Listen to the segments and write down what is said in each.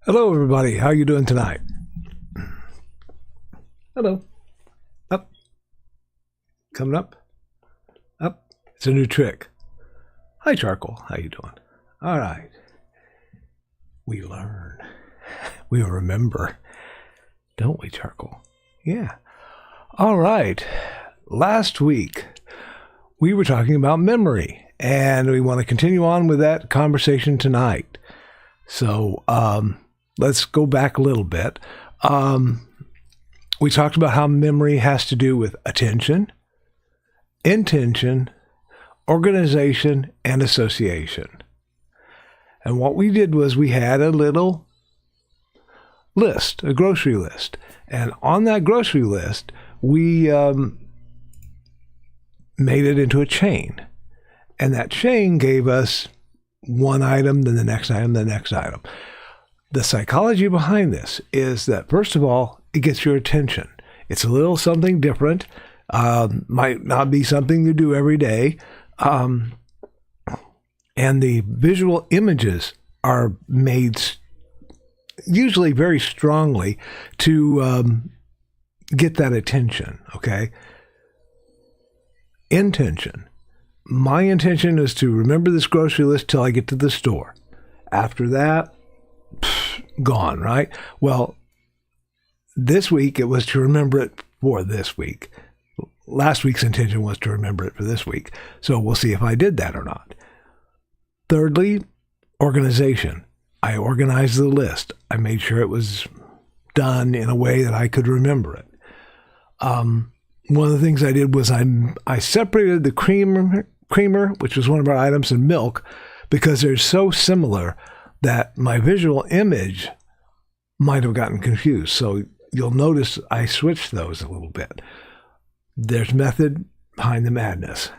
Hello, everybody. How you doing tonight? Hello. Up. Coming up. Up. It's a new trick. Hi, Charcoal. How you doing? All right. We learn. We remember. Don't we, Charcoal? Yeah. All right. Last week, we were talking about memory, and we want to continue on with that conversation tonight. So, let's go back a little bit. We talked about how memory has to do with attention, intention, organization, and association. And what we did was we had a little list, a grocery list. And on that grocery list, we made it into a chain. And that chain gave us one item, then the next item, the next item. The psychology behind this is that, first of all, it gets your attention. It's a little something different. Might not be something you do every day. And the visual images are made usually very strongly to get that attention, okay? Intention. My intention is to remember this grocery list till I get to the store. After that, gone, right? Well, this week it was to remember it for this week. Last week's intention was to remember it for this week. So we'll see if I did that or not. Thirdly, organization. I organized the list. I made sure it was done in a way that I could remember it. One of the things I did was I separated the creamer, which was one of our items, and milk, because they're so similar that my visual image might have gotten confused. So you'll notice I switched those a little bit. There's method behind the madness.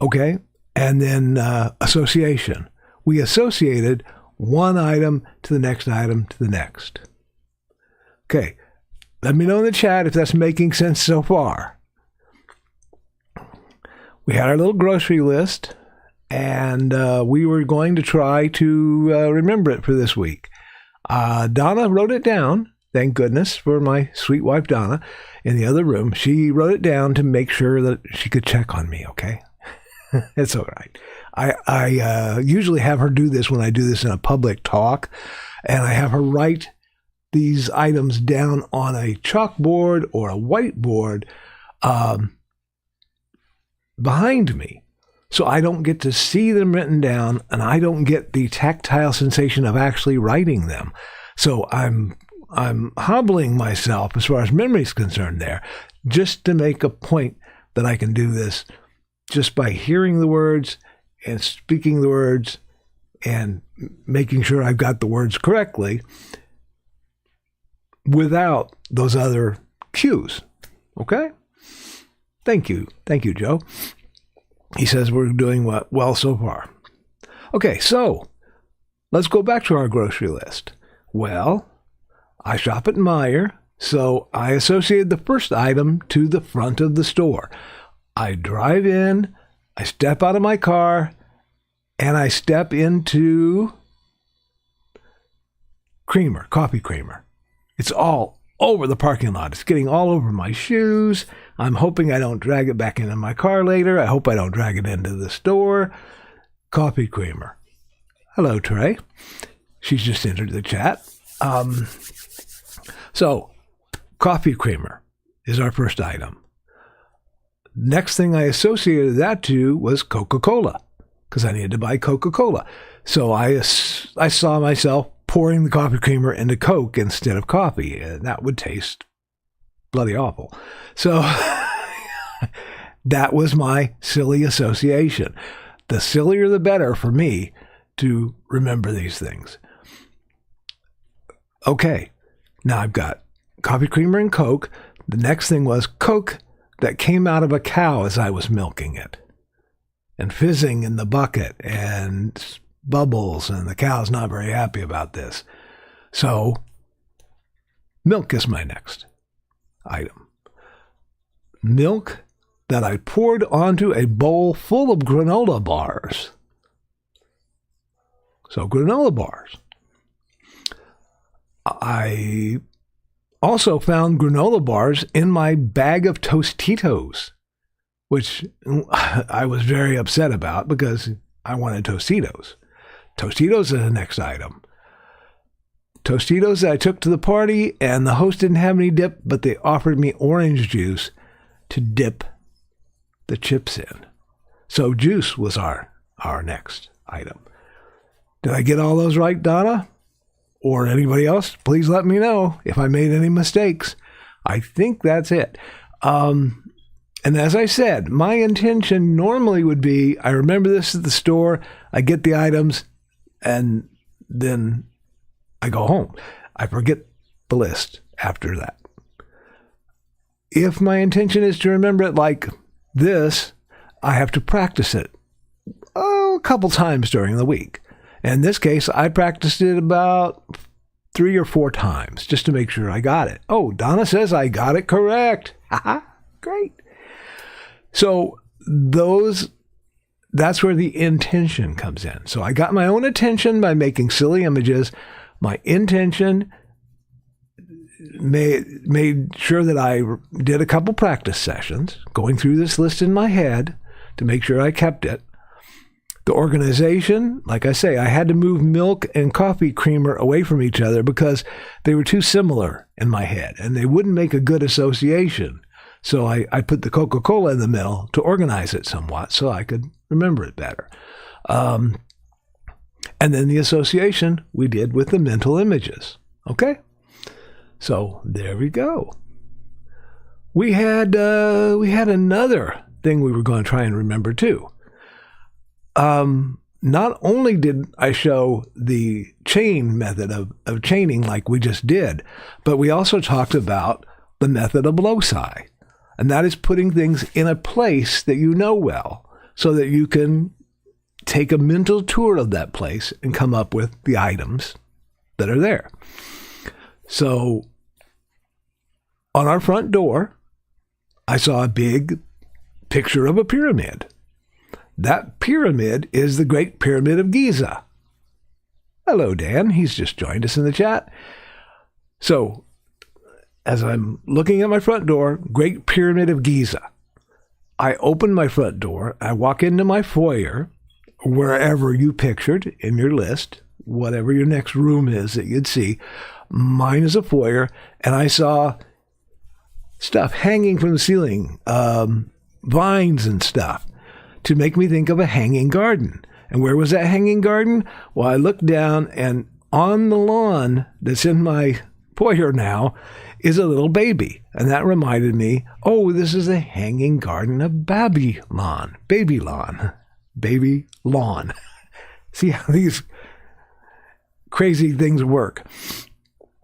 Okay, and then association. We associated one item to the next item to the next. Okay, let me know in the chat if that's making sense so far. We had our little grocery list, and we were going to try to remember it for this week. Donna wrote it down. Thank goodness for my sweet wife, Donna, in the other room. She wrote it down to make sure that she could check on me, okay? It's all right. I usually have her do this when I do this in a public talk, and I have her write these items down on a chalkboard or a whiteboard behind me. So I don't get to see them written down, and I don't get the tactile sensation of actually writing them. So I'm hobbling myself as far as memory is concerned there, just to make a point that I can do this just by hearing the words and speaking the words and making sure I've got the words correctly without those other cues. Okay? Thank you. Thank you, Joe. He says we're doing well so far. Okay, so let's go back to our grocery list. Well, I shop at Meijer, so I associated the first item to the front of the store. I drive in, I step out of my car, and I step into creamer, coffee creamer. It's all over the parking lot. It's getting all over my shoes. I'm hoping I don't drag it back into my car later. I hope I don't drag it into the store. Coffee creamer. Hello, Trey. She's just entered the chat. So, coffee creamer is our first item. Next thing I associated that to was Coca-Cola, because I needed to buy Coca-Cola. So I saw myself pouring the coffee creamer into Coke instead of coffee, and that would taste bloody awful. So that was my silly association. The sillier the better for me to remember these things. Okay, now I've got coffee creamer and Coke. The next thing was Coke that came out of a cow as I was milking it, and fizzing in the bucket and bubbles, and the cow's not very happy about this. So milk is my next item. Milk that I poured onto a bowl full of granola bars. So granola bars. I also found granola bars in my bag of Tostitos, which I was very upset about because I wanted Tostitos. Tostitos is the next item. Tostitos that I took to the party, and the host didn't have any dip, but they offered me orange juice to dip the chips in. So juice was our next item. Did I get all those right, Donna? Or anybody else? Please let me know if I made any mistakes. I think that's it. And as I said, my intention normally would be, I remember this at the store, I get the items, and then I go home. I forget the list after that. If my intention is to remember it like this, I have to practice it a couple times during the week. In this case, I practiced it about 3 or 4 times just to make sure I got it. Oh, Donna says I got it correct. Great. So that's where the intention comes in. So I got my own attention by making silly images. My intention made sure that I did a couple practice sessions, going through this list in my head to make sure I kept it. The organization, like I say, I had to move milk and coffee creamer away from each other because they were too similar in my head, and they wouldn't make a good association. So I put the Coca-Cola in the middle to organize it somewhat so I could remember it better. And then the association we did with the mental images. Okay? So there we go. We had another thing we were going to try and remember too. Not only did I show the chain method of chaining like we just did, but we also talked about the method of loci. And that is putting things in a place that you know well so that you can take a mental tour of that place and come up with the items that are there. So on our front door, I saw a big picture of a pyramid. That pyramid is the Great Pyramid of Giza. Hello, Dan. He's just joined us in the chat. So as I'm looking at my front door, Great Pyramid of Giza. I open my front door. I walk into my foyer, wherever you pictured in your list, whatever your next room is that you'd see. Mine is a foyer, and I saw stuff hanging from the ceiling, vines and stuff, to make me think of a hanging garden. And where was that hanging garden? Well, I looked down, and on the lawn that's in my foyer now is a little baby. And that reminded me, oh, this is a hanging garden of Babylon. Baby lawn. See how these crazy things work.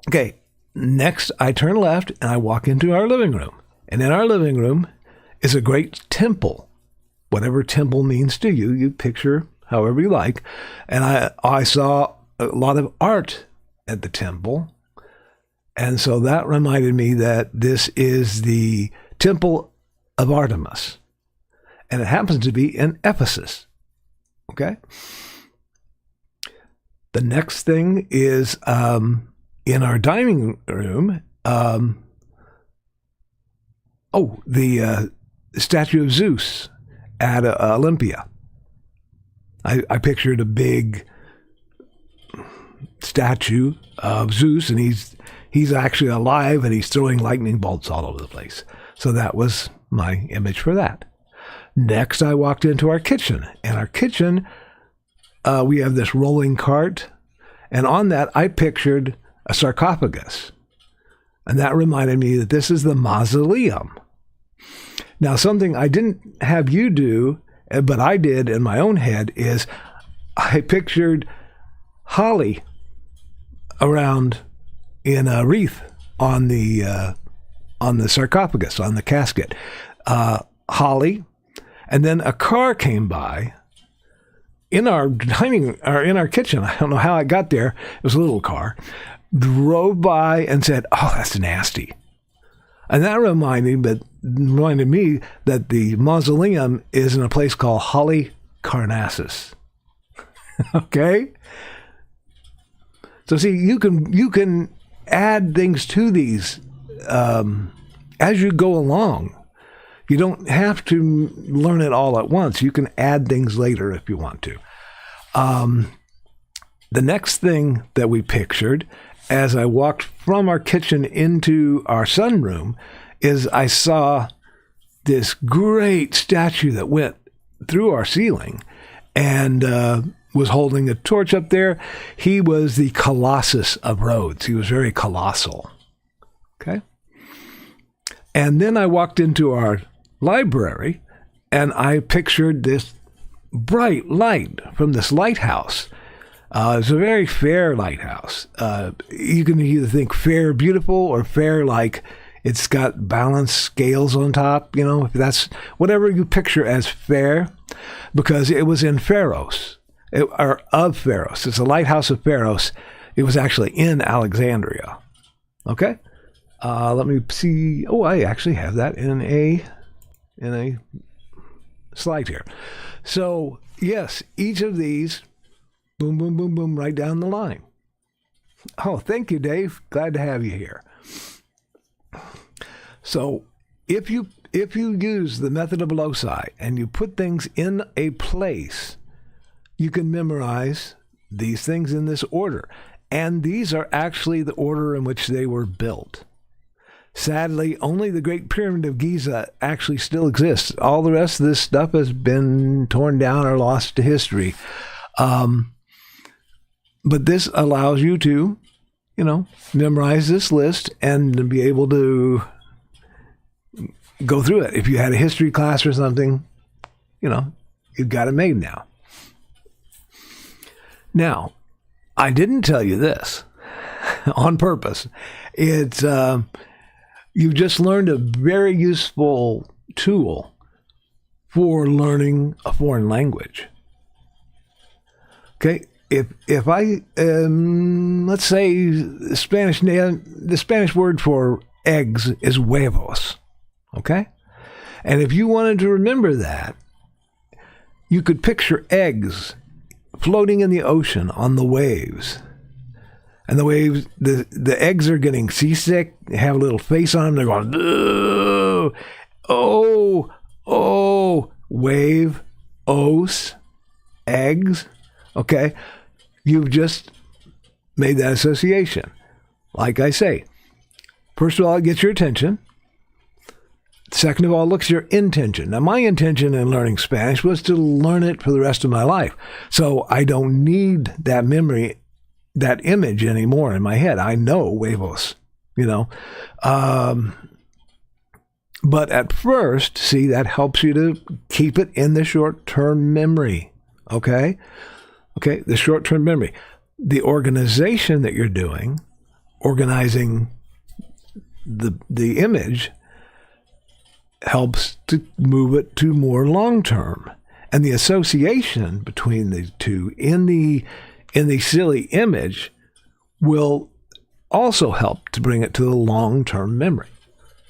Okay, next I turn left and I walk into our living room. And in our living room is a great temple. Whatever temple means to you, you picture however you like. And I saw a lot of art at the temple. And so that reminded me that this is the Temple of Artemis. And it happens to be in Ephesus. Okay? The next thing is in our dining room, the statue of Zeus at Olympia. I pictured a big statue of Zeus, and he's actually alive, and he's throwing lightning bolts all over the place. So that was my image for that. Next, I walked into our kitchen. And our kitchen, we have this rolling cart. And on that, I pictured a sarcophagus. And that reminded me that this is the mausoleum. Now, something I didn't have you do, but I did in my own head, is I pictured holly around in a wreath on the sarcophagus, on the casket. Holly. And then a car came by in our in our kitchen. I don't know how it got there. It was a little car. Drove by and said, "Oh, that's nasty." And that reminded me that the mausoleum is in a place called Halicarnassus. Okay? So see, you can add things to these as you go along. You don't have to learn it all at once. You can add things later if you want to. The next thing that we pictured as I walked from our kitchen into our sunroom is I saw this great statue that went through our ceiling and was holding a torch up there. He was the Colossus of Rhodes. He was very colossal. Okay. And then I walked into our library and I pictured this bright light from this lighthouse. It's a very fair lighthouse. You can either think fair, beautiful, or fair like it's got balanced scales on top. You know, if that's whatever you picture as fair, because it was in Pharos, or of Pharos. It's a lighthouse of Pharos. It was actually in Alexandria. Okay. Let me see. Oh, I actually have that in a slide here. So yes, each of these, boom, boom, boom, boom, right down the line. Oh, thank you, Dave. Glad to have you here. So if you use the method of loci and you put things in a place, you can memorize these things in this order. And these are actually the order in which they were built. Sadly, only the Great Pyramid of Giza actually still exists. All the rest of this stuff has been torn down or lost to history. But this allows you to, memorize this list and be able to go through it. If you had a history class or something, you've got it made now. Now, I didn't tell you this on purpose. It's you've just learned a very useful tool for learning a foreign language. Okay, if I let's say the Spanish word for eggs is huevos. Okay, and if you wanted to remember that, you could picture eggs floating in the ocean on the waves. And the waves, the eggs are getting seasick. They have a little face on them. They're going, oh, wave, os, eggs. Okay. You've just made that association. Like I say, first of all, it gets your attention. Second of all, it looks at your intention. Now, my intention in learning Spanish was to learn it for the rest of my life. So I don't need that memory, that image anymore in my head. I know huevos, but at first, see, that helps you to keep it in the short-term memory. Okay, the short-term memory. The organization that you're doing, organizing the image, helps to move it to more long-term. And the association between the two in the silly image will also help to bring it to the long-term memory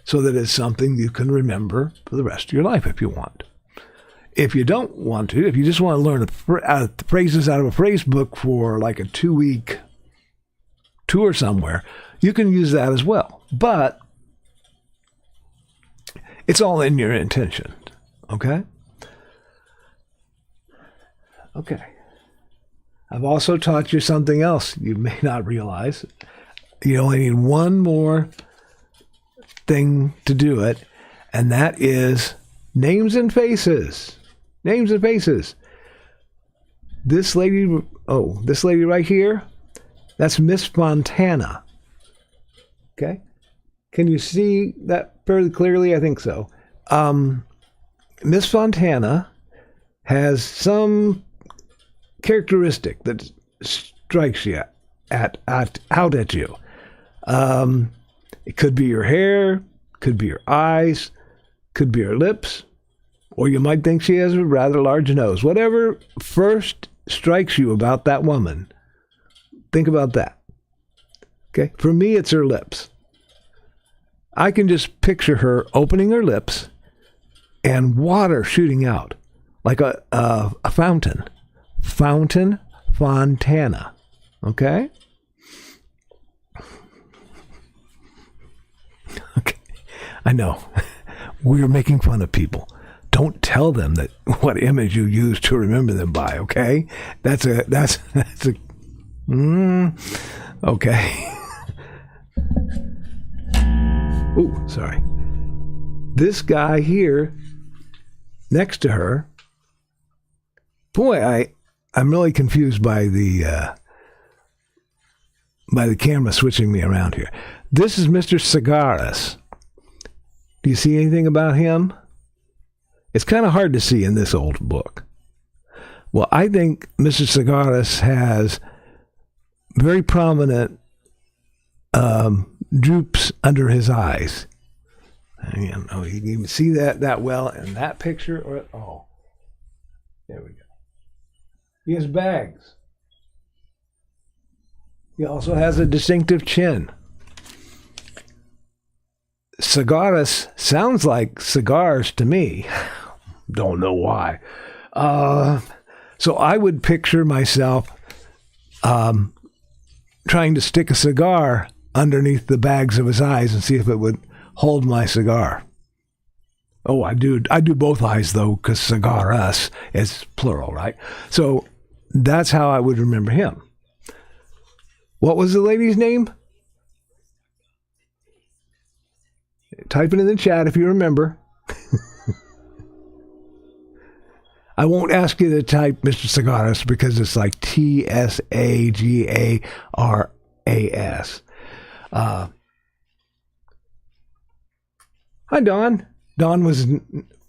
so that it's something you can remember for the rest of your life if you want. If you don't want to, if you just want to learn phrases out of a phrase book for like a 2-week tour somewhere, you can use that as well. But it's all in your intention. Okay? Okay. I've also taught you something else you may not realize. You only need one more thing to do it, and that is names and faces. Names and faces. This lady right here, that's Miss Fontana. Okay? Can you see that fairly clearly? I think so. Miss Fontana has some characteristic that strikes you out at you. It could be your hair, could be your eyes, could be her lips, or you might think she has a rather large nose. Whatever first strikes you about that woman, think about that. Okay? For me, it's her lips. I can just picture her opening her lips and water shooting out like a fountain. Fountain Fontana. Okay? I know. We're making fun of people. Don't tell them that what image you use to remember them by, okay? That's a okay. Ooh, sorry. This guy here next to her, boy, I'm really confused by the camera switching me around here. This is Mr. Segaris. Do you see anything about him? It's kind of hard to see in this old book. Well, I think Mr. Segaris has very prominent droops under his eyes. You can even see that well in that picture. There we go. He has bags. He also has a distinctive chin. Segaris sounds like cigars to me. Don't know why. So I would picture myself trying to stick a cigar underneath the bags of his eyes and see if it would hold my cigar. Oh, I do both eyes, though, because cigaras is plural, right? So that's how I would remember him. What was the lady's name? Type it in the chat if you remember. I won't ask you to type Mr. Segaris because it's like Tsagaras. Hi, Dawn. Dawn was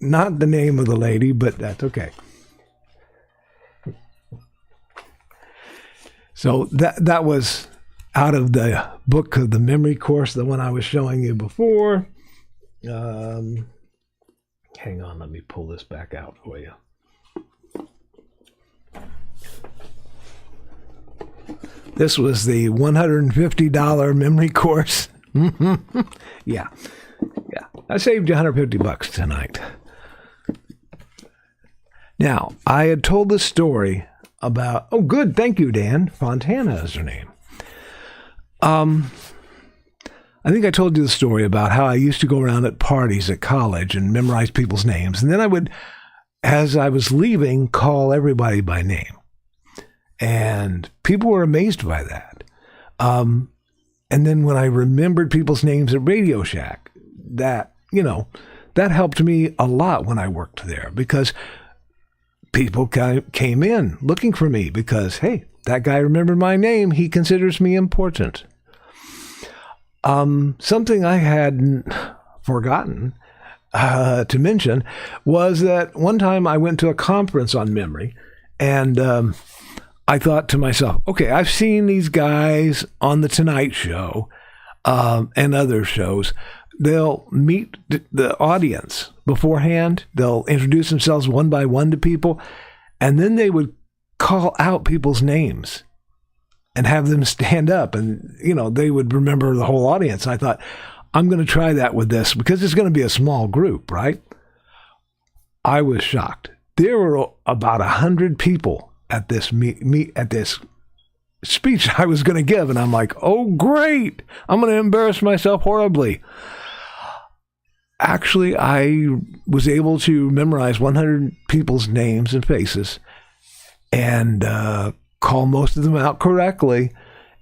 not the name of the lady, but that's okay. So that was out of the book of the memory course, the one I was showing you before. Hang on, let me pull this back out for you. This was the $150 memory course. Yeah. I saved you $150 tonight. Now, I had told the story about, oh, good, thank you, Dan. Fontana is her name. I think I told you the story about how I used to go around at parties at college and memorize people's names. And then I would, as I was leaving, call everybody by name. And people were amazed by that. And then when I remembered people's names at Radio Shack, that helped me a lot when I worked there, because people came in looking for me because, hey, that guy remembered my name. He considers me important. Something I had forgotten to mention was that one time I went to a conference on memory, and I thought to myself, okay, I've seen these guys on The Tonight Show and other shows. They'll meet the audience beforehand. They'll introduce themselves one by one to people, and then they would call out people's names and have them stand up, and, they would remember the whole audience. I thought, I'm going to try that with this because it's going to be a small group, right? I was shocked. There were about 100 people at this at this speech I was going to give, and I'm like, oh, great. I'm going to embarrass myself horribly. Actually, I was able to memorize 100 people's names and faces and call most of them out correctly.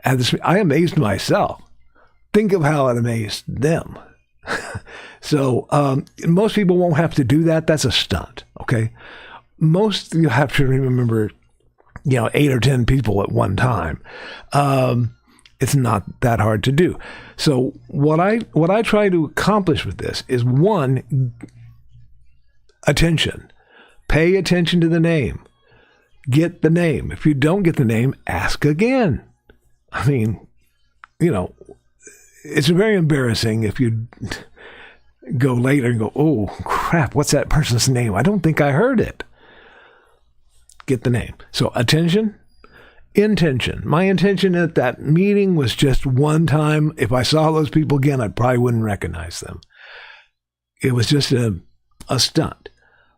I amazed myself. Think of how it amazed them. So most people won't have to do that. That's a stunt, okay? Most you have to remember, 8 or 10 people at one time. It's not that hard to do. So what I try to accomplish with this is, one, attention. Pay attention to the name. Get the name. If you don't get the name, ask again. I mean, it's very embarrassing if you go later and go, oh, crap, what's that person's name? I don't think I heard it. Get the name. So attention. Intention. My intention at that meeting was just one time. If I saw those people again, I probably wouldn't recognize them. It was just a stunt.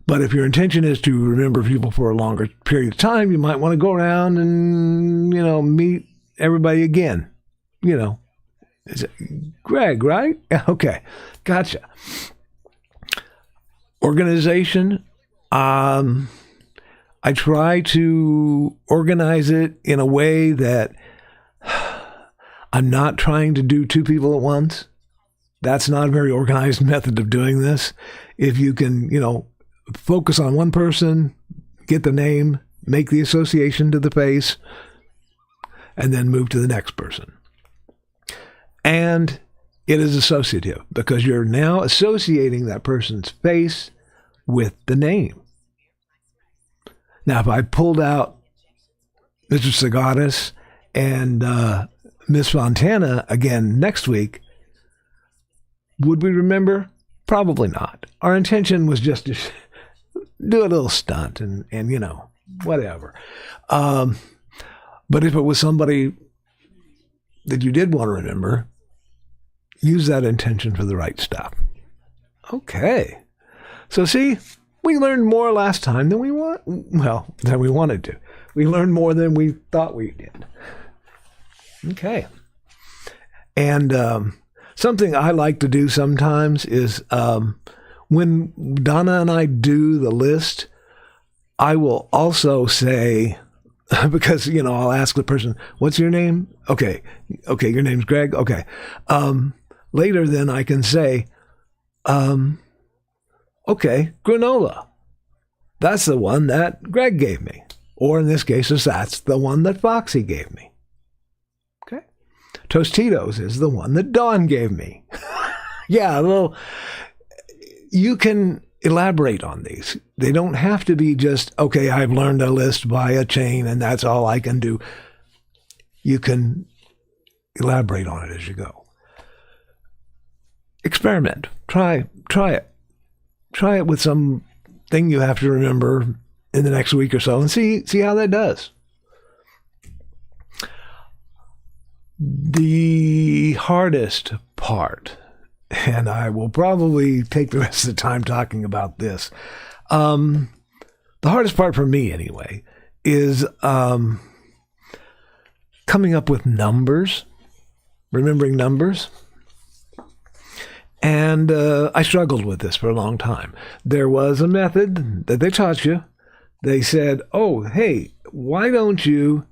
But if your intention is to remember people for a longer period of time, you might want to go around and, meet everybody again, Is it Greg, right? Okay, gotcha. Organization. I try to organize it in a way that I'm not trying to do two people at once. That's not a very organized method of doing this. If you can, focus on one person, get the name, make the association to the face, and then move to the next person. And it is associative because you're now associating that person's face with the name. Now, if I pulled out Mr. Sagatis and Miss Fontana again next week, would we remember? Probably not. Our intention was just to do a little stunt and whatever. But if it was somebody that you did want to remember, use that intention for the right stuff. Okay. So see, we learned more last time than we wanted to. We learned more than we thought we did. Okay. And something I like to do sometimes is when Donna and I do the list, I will also say, because, I'll ask the person, what's your name? Okay, your name's Greg? Okay. Later then I can say, okay, granola. That's the one that Greg gave me. Or in this case, that's the one that Foxy gave me. Okay. Tostitos is the one that Dawn gave me. Yeah, well, you can elaborate on these. They don't have to be just, okay, I've learned a list by a chain and that's all I can do. You can elaborate on it as you go. Experiment. Try it. Try it with something you have to remember in the next week or so and see how that does. The hardest part, and I will probably take the rest of the time talking about this. The hardest part for me anyway is coming up with numbers, remembering numbers. And I struggled with this for a long time. There was a method that they taught you. They said, oh, hey, why don't you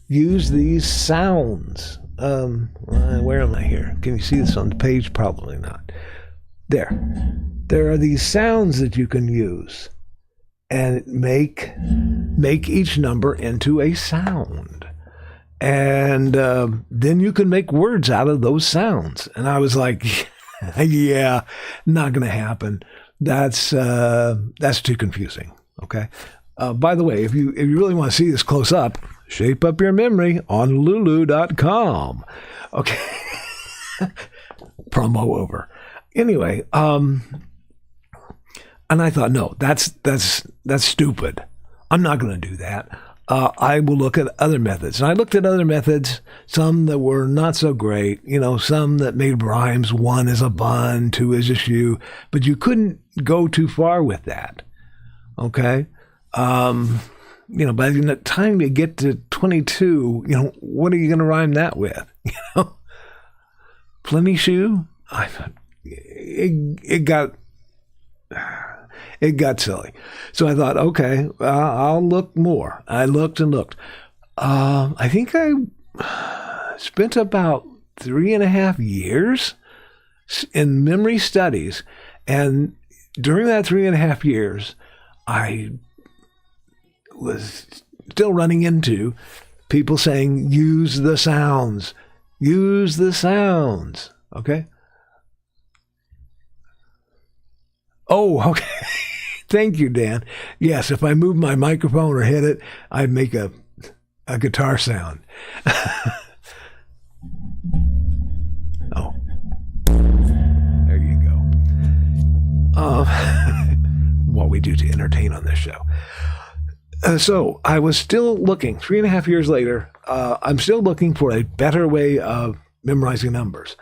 use these sounds? Where am I here? Can you see this on the page? Probably not. There are these sounds that you can use and make each number into a sound. And then you can make words out of those sounds. And I was like, yeah, not going to happen. That's too confusing. Okay. By the way, if you really want to see this close up, shape up your memory on lulu.com. Okay. Promo over. Anyway, and I thought, no, that's stupid. I'm not going to do that. I will look at other methods. And I looked at other methods, some that were not so great, some that made rhymes. One is a bun, two is a shoe, but you couldn't go too far with that. Okay. By the time you get to 22, what are you going to rhyme that with? Plenty shoe? It got silly. So I thought, okay, I'll look more. I looked and looked. I think I spent about 3.5 years in memory studies. And during that 3.5 years, I was still running into people saying, use the sounds. Use the sounds. Okay? Oh, okay. Thank you, Dan. Yes, if I move my microphone or hit it, I'd make a guitar sound. Oh. There you go. What we do to entertain on this show. So I was still looking, 3.5 years later, I'm still looking for a better way of memorizing numbers.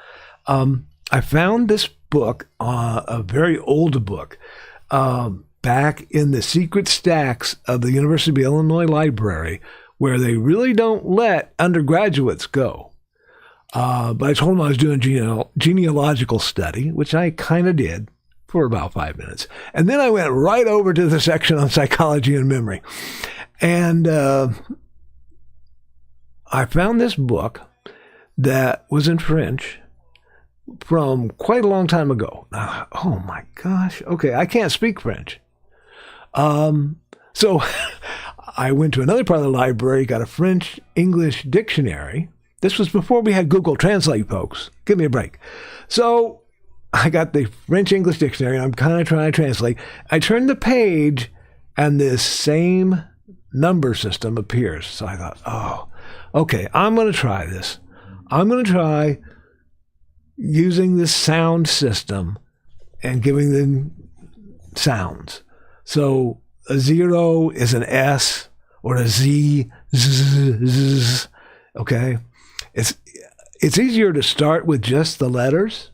I found this book, a very old book, back in the secret stacks of the University of Illinois Library, where they really don't let undergraduates go. But I told him I was doing genealogical study, which I kind of did for about 5 minutes. And then I went right over to the section on psychology and memory. And I found this book that was in French from quite a long time ago. Oh my gosh. Okay, I can't speak French. So I went to another part of the library, got a French-English dictionary. This was before we had Google Translate, folks. Give me a break. So I got the French-English dictionary, and I'm kind of trying to translate. I turned the page, and this same number system appears. So I thought, oh, okay, I'm going to try this. I'm going to try using this sound system and giving them sounds. So a 0 is an S or a Z, okay? It's easier to start with just the letters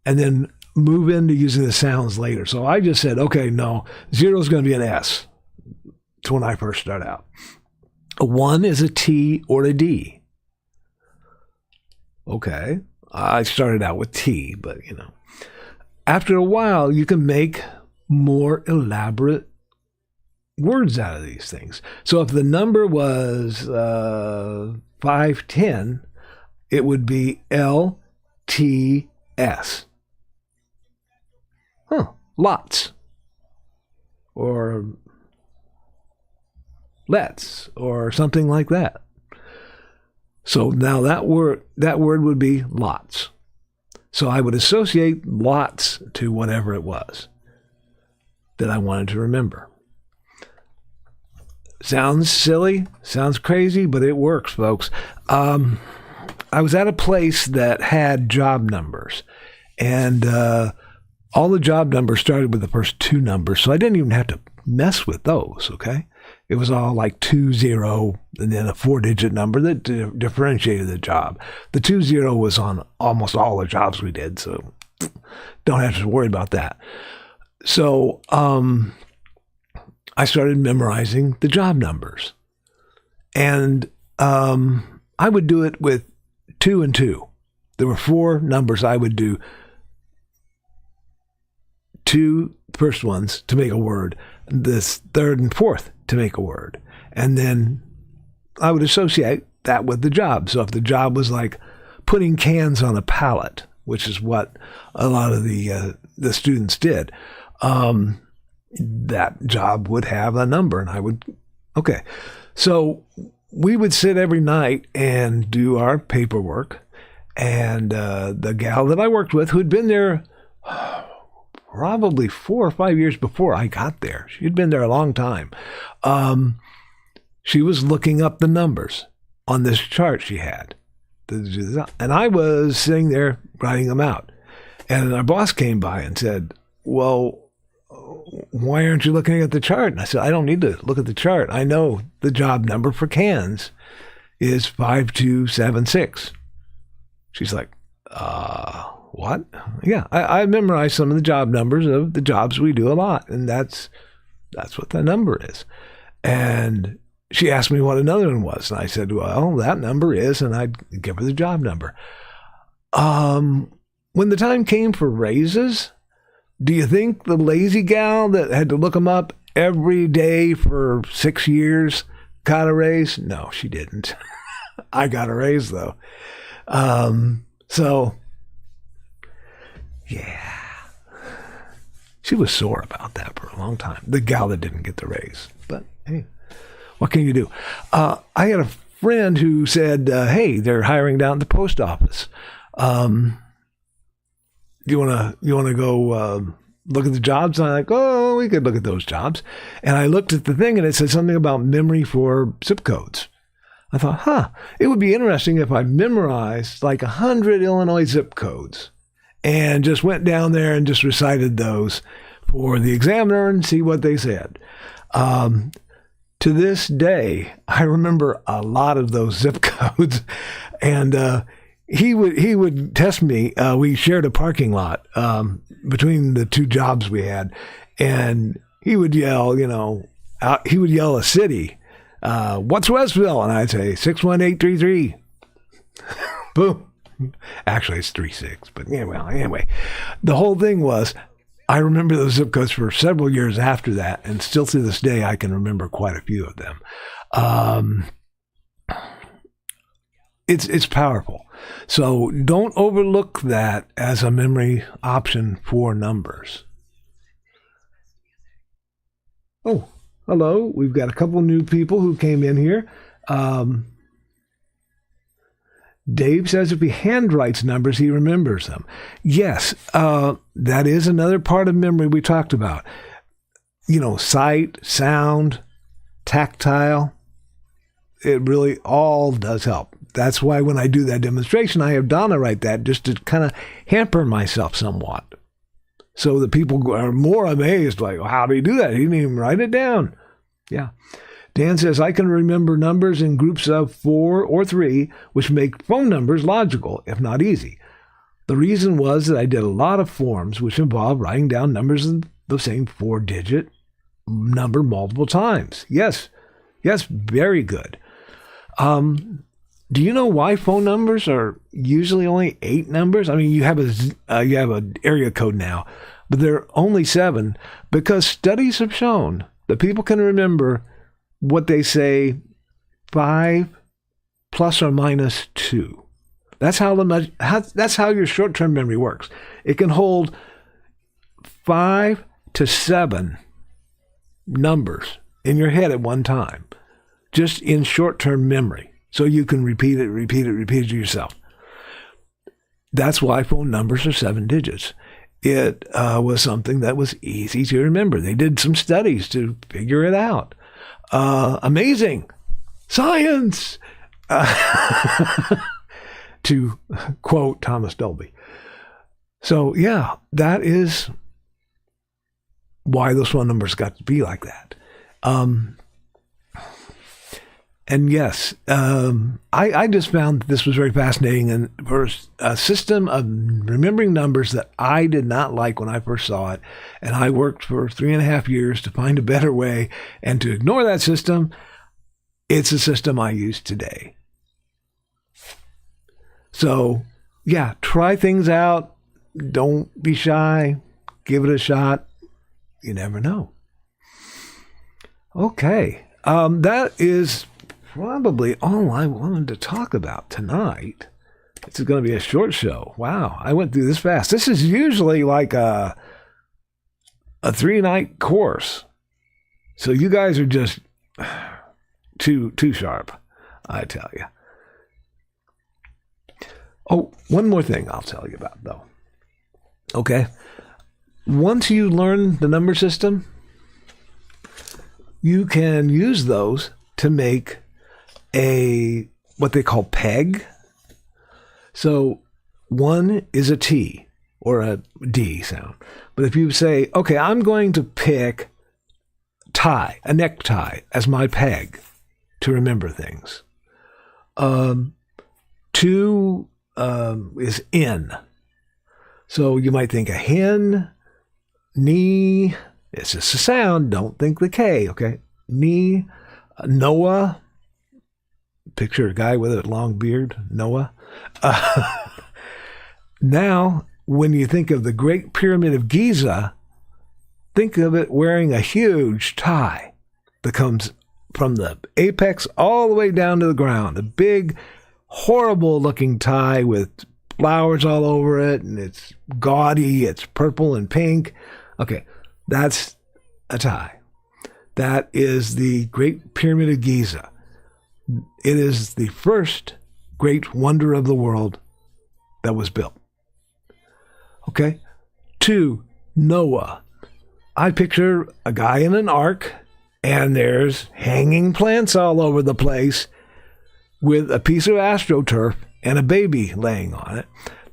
and then move into using the sounds later. So I just said, okay, no, 0 is going to be an S. It's when I first start out. A 1 is a T or a D. Okay, I started out with T, but after a while, you can make more elaborate words out of these things. So if the number was 510, it would be LTS. Lots. Or let's, or something like that. So now that word would be lots. So I would associate lots to whatever it was that I wanted to remember. Sounds silly, sounds crazy, but it works, folks. I was at a place that had job numbers, and all the job numbers started with the first 2 numbers, so I didn't even have to mess with those, okay? It was all like 20 and then a 4-digit number that differentiated the job. The 20 was on almost all the jobs we did, so don't have to worry about that. So I started memorizing the job numbers. And I would do it with 2 and 2. There were 4 numbers I would do. 2 first ones to make a word, this 3rd and 4th to make a word. And then I would associate that with the job. So if the job was like putting cans on a pallet, which is what a lot of the students did, that job would have a number, and I would, okay. So we would sit every night and do our paperwork, and the gal that I worked with, who'd been there probably 4 or 5 years before I got there. She'd been there a long time. She was looking up the numbers on this chart she had. And I was sitting there writing them out. And our boss came by and said, well, why aren't you looking at the chart? And I said, I don't need to look at the chart. I know the job number for cans is 5276. She's like, what? Yeah, I memorized some of the job numbers of the jobs we do a lot, and that's what the number is. And she asked me what another one was, and I said, well, that number is, and I'd give her the job number. When the time came for raises, do you think the lazy gal that had to look them up every day for 6 years got a raise? No, she didn't. I got a raise, though. So... yeah. She was sore about that for a long time. The gal that didn't get the raise. But hey, what can you do? I had a friend who said, hey, they're hiring down at the post office. You wanna go look at the jobs? And I'm like, oh, we could look at those jobs. And I looked at the thing and it said something about memory for zip codes. I thought, it would be interesting if I memorized like 100 Illinois zip codes and just went down there and just recited those for the examiner and see what they said. To this day, I remember a lot of those zip codes, and he would test me. We shared a parking lot between the 2 jobs we had, and he would yell, he would yell a city. What's Westville? And I'd say 61833. Boom. Actually, it's 3-6, but yeah, well, anyway, the whole thing was, I remember those zip codes for several years after that, and still to this day, I can remember quite a few of them. It's powerful. So don't overlook that as a memory option for numbers. Oh, hello. We've got a couple new people who came in here. Dave says if he handwrites numbers, he remembers them. Yes, that is another part of memory we talked about. You know, sight, sound, tactile. It really all does help. That's why when I do that demonstration, I have Donna write that just to kind of hamper myself somewhat. So the people are more amazed, like, well, how did he do that? He didn't even write it down. Yeah. Dan says, I can remember numbers in groups of 4 or 3, which make phone numbers logical, if not easy. The reason was that I did a lot of forms, which involved writing down numbers in the same 4-digit number multiple times. Yes, very good. Do you know why phone numbers are usually only 8 numbers? I mean, you have an area code now, but they're only 7 because studies have shown that people can remember what they say 5 plus or minus 2. That's how your short-term memory works. It can hold 5 to 7 numbers in your head at one time, just in short-term memory. So you can repeat it to yourself. That's why phone numbers are 7 digits. It was something that was easy to remember. They did some studies to figure it out. Amazing science, to quote Thomas Dolby. So yeah, that is why those phone numbers got to be like that. And yes, I just found that this was very fascinating, and for a system of remembering numbers that I did not like when I first saw it, and I worked for 3.5 years to find a better way and to ignore that system, it's a system I use today. So yeah, try things out. Don't be shy. Give it a shot. You never know. Okay, that is probably all I wanted to talk about tonight. It's going to be a short show. Wow, I went through this fast. This is usually like a 3-night course. So you guys are just too sharp, I tell you. Oh, one more thing I'll tell you about, though. Okay. Once you learn the number system, you can use those to make what they call peg. So 1 is a T or a D sound. But if you say, okay, I'm going to pick tie, a necktie, as my peg to remember things. 2 is N. So you might think a hen, knee. It's just a sound. Don't think the K, okay? Knee, Noah. Picture a guy with a long beard, Noah. Now, when you think of the Great Pyramid of Giza, think of it wearing a huge tie that comes from the apex all the way down to the ground. A big, horrible-looking tie with flowers all over it, and it's gaudy, it's purple and pink. Okay, that's a tie. That is the Great Pyramid of Giza. It is the first great wonder of the world that was built. Okay? 2, Noah. I picture a guy in an ark, and there's hanging plants all over the place with a piece of AstroTurf and a baby laying on it.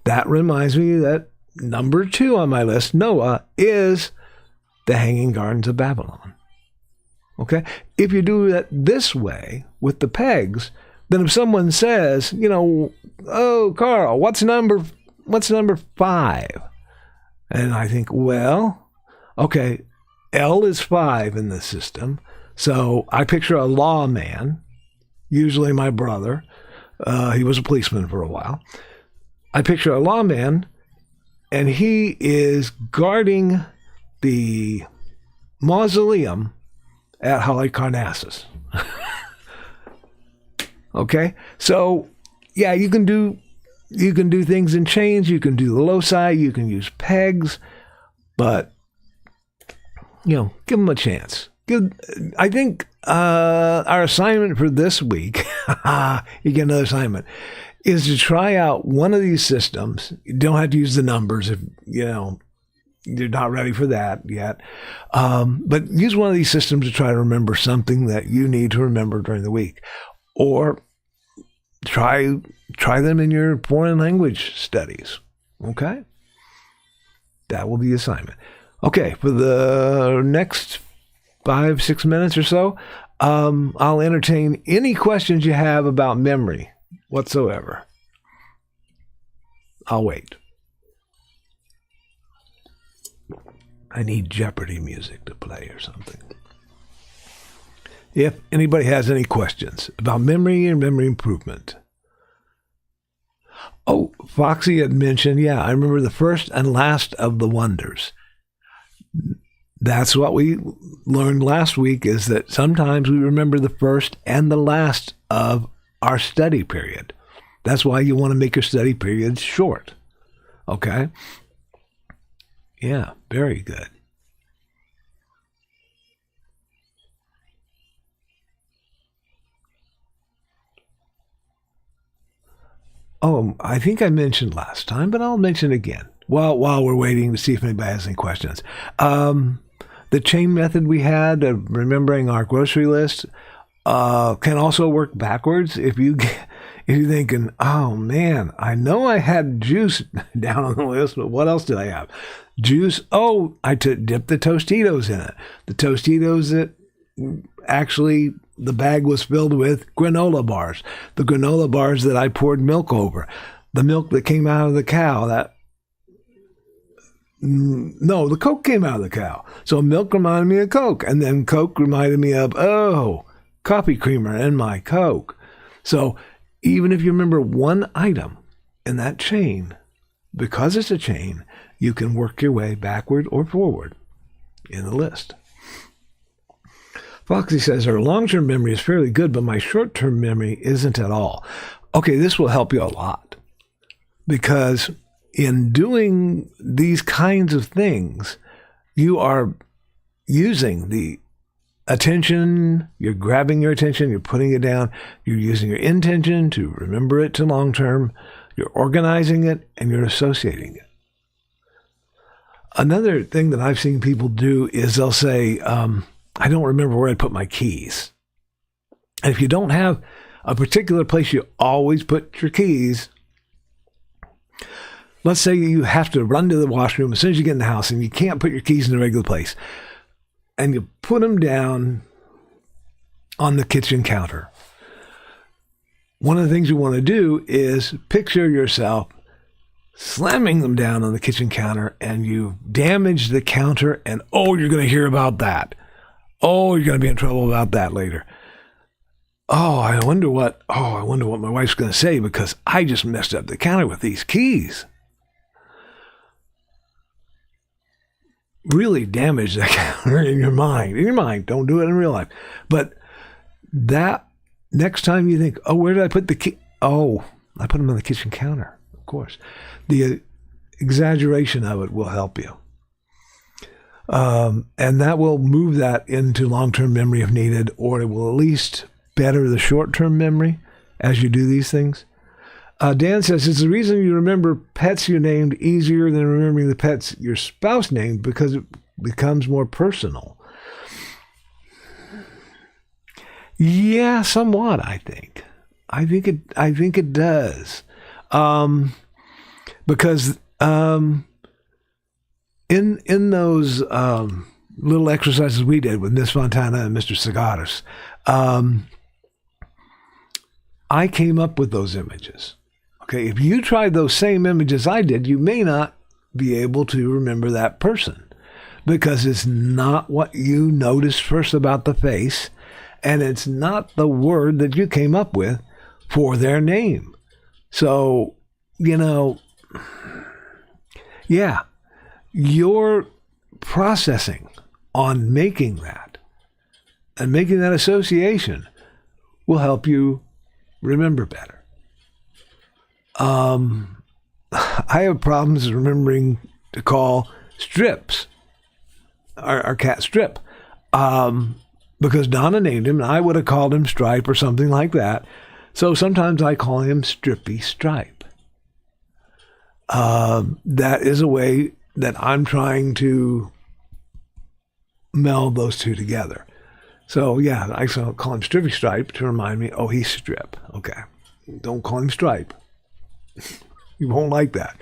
That reminds me that number 2 on my list, Noah, is the Hanging Gardens of Babylon. Okay? If you do that this way with the pegs, then if someone says, oh, Carl, what's number 5? And I think, well, okay, L is 5 in the system. So I picture a lawman, usually my brother, He was a policeman for a while. I picture a lawman, and he is guarding the mausoleum at Halicarnassus. Okay, so yeah, you can do things in chains. You can do the loci. You can use pegs, but give them a chance. I think our assignment for this week, you get another assignment, is to try out one of these systems. You don't have to use the numbers if you're not ready for that yet. But use one of these systems to try to remember something that you need to remember during the week. Or try them in your foreign language studies. Okay? That will be the assignment. Okay, for the next 5-6 minutes or so, I'll entertain any questions you have about memory whatsoever. I'll wait. I need Jeopardy music to play or something. If anybody has any questions about memory and memory improvement. Oh, Foxy had mentioned, I remember the first and last of the wonders. That's what we learned last week, is that sometimes we remember the first and the last of our study period. That's why you want to make your study periods short. Okay? Yeah, very good. Oh, I think I mentioned last time, but I'll mention again while we're waiting to see if anybody has any questions. The chain method we had of remembering our grocery list can also work backwards. If you're thinking, oh man, I know I had juice down on the list, but what else did I have? Juice. Oh, I dipped the Tostitos in it. The Tostitos that actually the bag was filled with granola bars. The granola bars that I poured milk over. The milk that came out of the cow. No, the Coke came out of the cow. So milk reminded me of Coke. And then Coke reminded me of, coffee creamer in my Coke. So even if you remember one item in that chain, because it's a chain, you can work your way backward or forward in the list. Foxy says, our long-term memory is fairly good, but my short-term memory isn't at all. Okay, this will help you a lot, because in doing these kinds of things, you are using the attention, you're grabbing your attention, you're putting it down, you're using your intention to remember it to long-term, you're organizing it, and you're associating it. Another thing that I've seen people do is they'll say, I don't remember where I put my keys. And if you don't have a particular place you always put your keys, let's say you have to run to the washroom as soon as you get in the house and you can't put your keys in the regular place, and you put them down on the kitchen counter. One of the things you want to do is picture yourself slamming them down on the kitchen counter, and you damage the counter, and you're going to hear about that. Oh, you're going to be in trouble about that later. I wonder what my wife's going to say because I just messed up the counter with these keys. Really damage that counter in your mind. In your mind, don't do it in real life. But that next time you think, where did I put the key? I put them on the kitchen counter, of course. The exaggeration of it will help you. And that will move that into long-term memory if needed, or it will at least better the short-term memory as you do these things. Dan says, it's the reason you remember pets you named easier than remembering the pets your spouse named, because it becomes more personal. Yeah, somewhat, I think. I think it does. Because in those little exercises we did with Miss Fontana and Mr. Segaris, I came up with those images. Okay, if you tried those same images I did, you may not be able to remember that person because it's not what you noticed first about the face, and it's not the word that you came up with for their name. So, yeah, your processing on making that and making that association will help you remember better. I have problems remembering to call Strips, our cat Strip, because Donna named him, and I would have called him Stripe or something like that. So sometimes I call him Strippy Stripe. That is a way that I'm trying to meld those two together. So yeah, I call him Strippy Stripe to remind me, oh, he's Strip. Okay. Don't call him Stripe. You won't like that.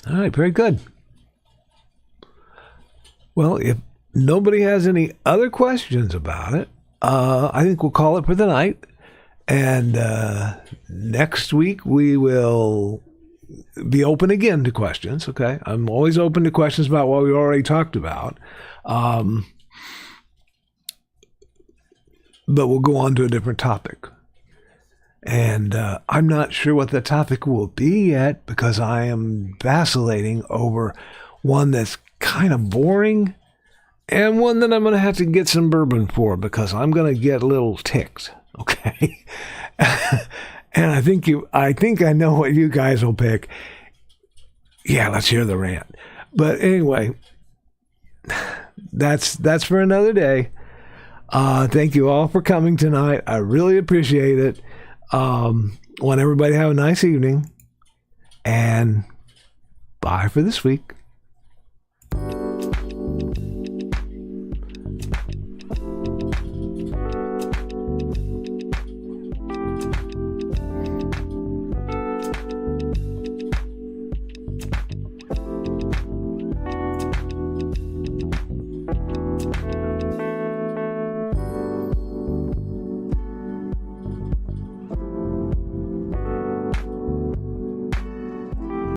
All right, very good. Well, if nobody has any other questions about it, I think we'll call it for the night. And next week we will be open again to questions, okay? I'm always open to questions about what we already talked about. But we'll go on to a different topic. And I'm not sure what the topic will be yet because I am vacillating over one that's kind of boring and one that I'm going to have to get some bourbon for because I'm going to get a little ticked, okay? And I think I know what you guys will pick. Yeah, let's hear the rant. But anyway, that's for another day. Thank you all for coming tonight. I really appreciate it. Want everybody to have a nice evening. And bye for this week.